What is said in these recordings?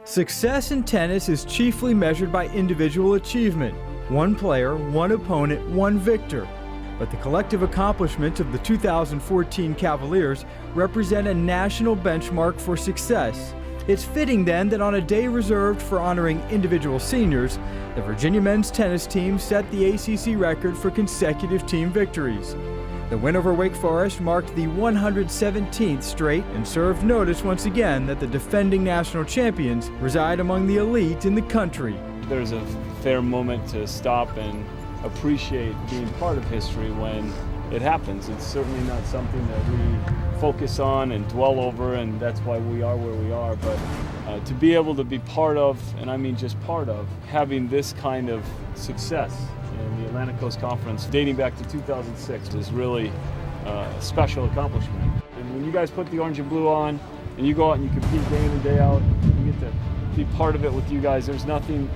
Success in tennis is chiefly measured by individual achievement. One player, one opponent, one victor. But the collective accomplishments of the 2014 Cavaliers represent a national benchmark for success. It's fitting then that on a day reserved for honoring individual seniors, the Virginia men's tennis team set the ACC record for consecutive team victories. The win over Wake Forest marked the 117th straight and served notice once again that the defending national champions reside among the elite in the country. There's a fair moment to stop and appreciate being part of history when it happens. It's certainly not something that we focus on and dwell over, and that's why we are where we are. But to be able to be part of, and I mean just part of, having this kind of success in the Atlantic Coast Conference dating back to 2006 is really a special accomplishment. And when you guys put the orange and blue on and you go out and you compete day in and day out, you get to be part of it with you guys. There's nothing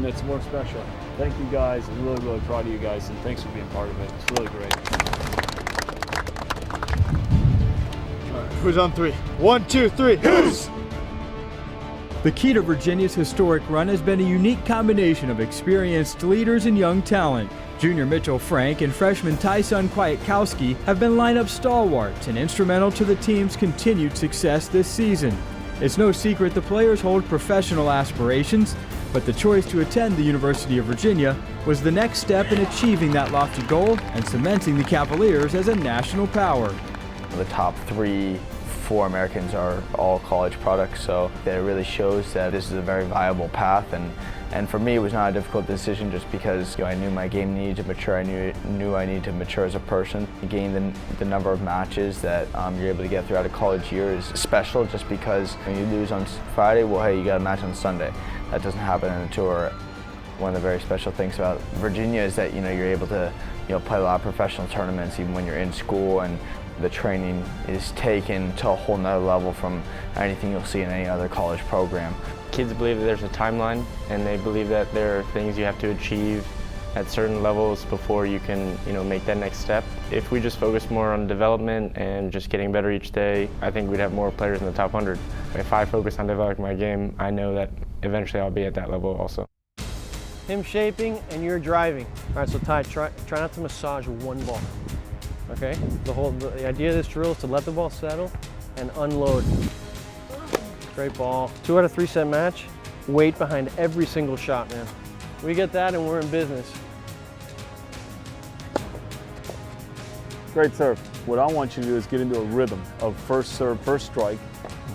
that's more special. Thank you guys. I'm really, really proud of you guys, and thanks for being part of it. It's really great. All right, who's on three? 1, 2, 3. Who's? The key to Virginia's historic run has been a unique combination of experienced leaders and young talent. Junior Mitchell Frank and freshman Tyson Kwiatkowski have been lineup stalwarts and instrumental to the team's continued success this season. It's no secret the players hold professional aspirations, but the choice to attend the University of Virginia was the next step in achieving that lofty goal and cementing the Cavaliers as a national power. The top 3-4 Americans are all college products, so it really shows that this is a very viable path. And for me, it was not a difficult decision just because I knew my game needed to mature. I knew I needed to mature as a person. Gain the number of matches that you're able to get throughout a college year is special, just because when you lose on Friday, well, hey, you got a match on Sunday. That doesn't happen in a tour. One of the very special things about Virginia is that you're able to play a lot of professional tournaments even when you're in school, and the training is taken to a whole nother level from anything you'll see in any other college program. Kids believe that there's a timeline, and they believe that there are things you have to achieve at certain levels before you can make that next step. If we just focus more on development and just getting better each day, I think we'd have more players in the top 100. If I focus on developing my game, I know that eventually I'll be at that level also. Him shaping and you're driving. All right, so Ty, try not to massage one ball. Okay? The idea of this drill is to let the ball settle and unload. Great ball. 2 out of 3 set match. Weight behind every single shot, man. We get that and we're in business. Great serve. What I want you to do is get into a rhythm of first serve, first strike,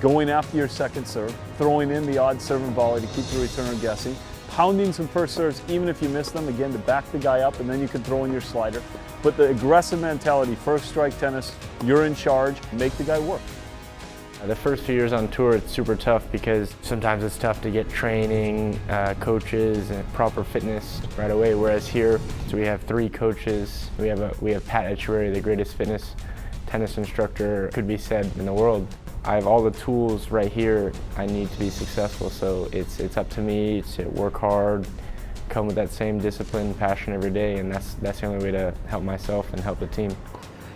going after your second serve, throwing in the odd serve and volley to keep the returner guessing, pounding some first serves even if you miss them, again, to back the guy up, and then you can throw in your slider. But the aggressive mentality, first strike tennis, you're in charge, make the guy work. The first few years on tour, it's super tough because sometimes it's tough to get training, coaches, and proper fitness right away. Whereas here, so we have 3 coaches. We have Pat Echeverry, the greatest fitness tennis instructor could be said in the world. I have all the tools right here I need to be successful. So it's up to me to work hard, come with that same discipline, passion every day, and that's the only way to help myself and help the team.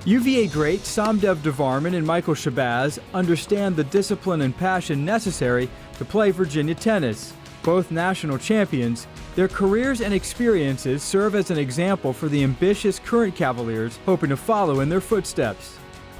UVA greats Somdev Devarman and Michael Shabazz understand the discipline and passion necessary to play Virginia tennis. Both national champions, their careers and experiences serve as an example for the ambitious current Cavaliers hoping to follow in their footsteps.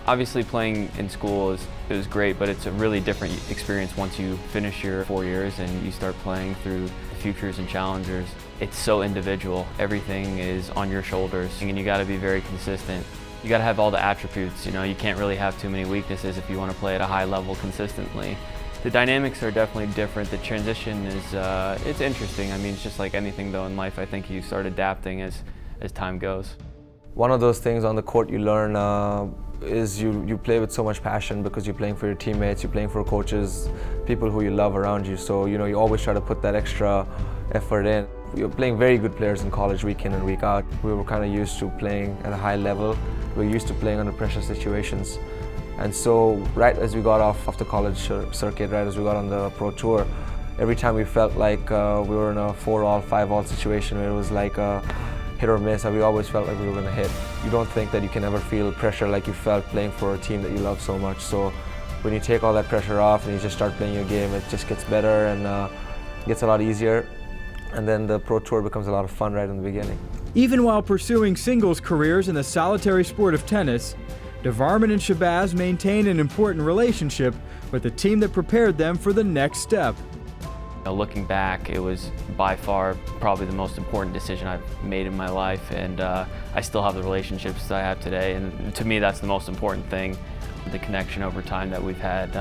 Obviously playing in school is great, but it's a really different experience once you finish your 4 years and you start playing through the futures and challengers. It's so individual. Everything is on your shoulders, and you got to be very consistent. You got to have all the attributes. You can't really have too many weaknesses if you want to play at a high level consistently. The dynamics are definitely different. The transition is it's interesting. I mean, it's just like anything though in life. I think you start adapting as time goes. One of those things on the court you learn is you play with so much passion because you're playing for your teammates, you're playing for coaches, people who you love around you. So you always try to put that extra effort in. We were playing very good players in college week in and week out. We were kind of used to playing at a high level. We were used to playing under pressure situations. And so right as we got off the college circuit, right as we got on the pro tour, every time we felt like we were in a 4-all, 5-all situation where it was like a hit or miss, and we always felt like we were going to hit. You don't think that you can ever feel pressure like you felt playing for a team that you love so much. So when you take all that pressure off and you just start playing your game, it just gets better and gets a lot easier. And then the Pro Tour becomes a lot of fun right in the beginning. Even while pursuing singles careers in the solitary sport of tennis, DeVarman and Shabazz maintain an important relationship with the team that prepared them for the next step. Looking back, it was by far probably the most important decision I've made in my life, and I still have the relationships that I have today, and to me that's the most important thing, the connection over time that we've had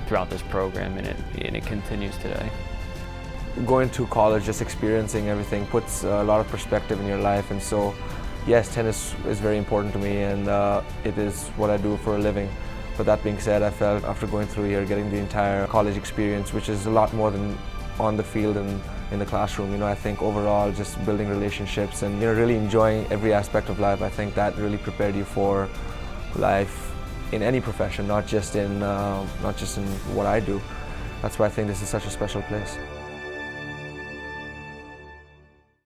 throughout this program, and it continues today. Going to college, just experiencing everything puts a lot of perspective in your life, and so yes, tennis is very important to me, and it is what I do for a living. But that being said, I felt after going through here, getting the entire college experience, which is a lot more than on the field and in the classroom, I think overall just building relationships and really enjoying every aspect of life, I think that really prepared you for life in any profession, not just in what I do. That's why I think this is such a special place.